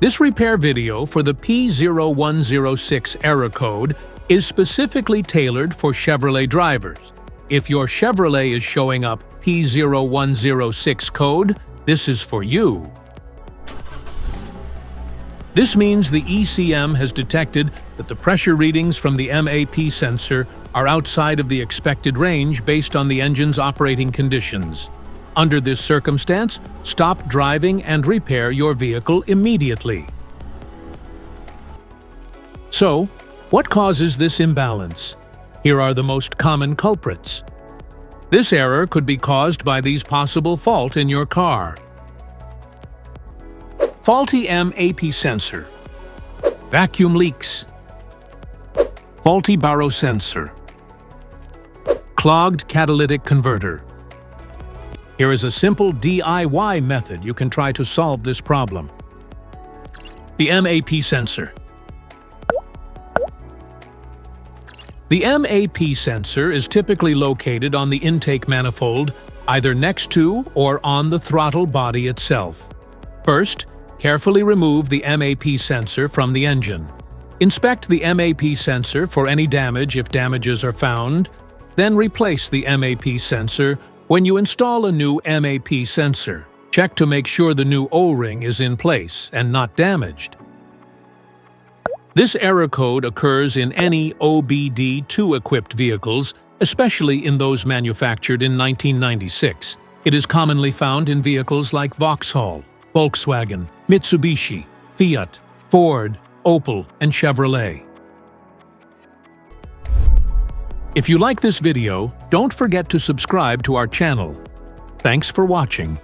This repair video for the P0106 error code is specifically tailored for Chevrolet drivers. If your Chevrolet is showing up P0106 code, this is for you. This means the ECM has detected that the pressure readings from the MAP sensor are outside of the expected range based on the engine's operating conditions. Under this circumstance, stop driving and repair your vehicle immediately. So, what causes this imbalance? Here are the most common culprits. This error could be caused by these possible faults in your car. Faulty MAP sensor, vacuum leaks, faulty barosensor, clogged catalytic converter. Here is a simple DIY method you can try to solve this problem. The MAP sensor. The MAP sensor is typically located on the intake manifold, either next to or on the throttle body itself. First, carefully remove the MAP sensor from the engine. Inspect the MAP sensor for any damage if damages are found, then replace the MAP sensor when you install a new MAP sensor. Check to make sure the new O-ring is in place and not damaged. This error code occurs in any OBD2 equipped vehicles, especially in those manufactured in 1996. It is commonly found in vehicles like Vauxhall, Volkswagen, Mitsubishi, Fiat, Ford, Opel, and Chevrolet. If you like this video, don't forget to subscribe to our channel. Thanks for watching.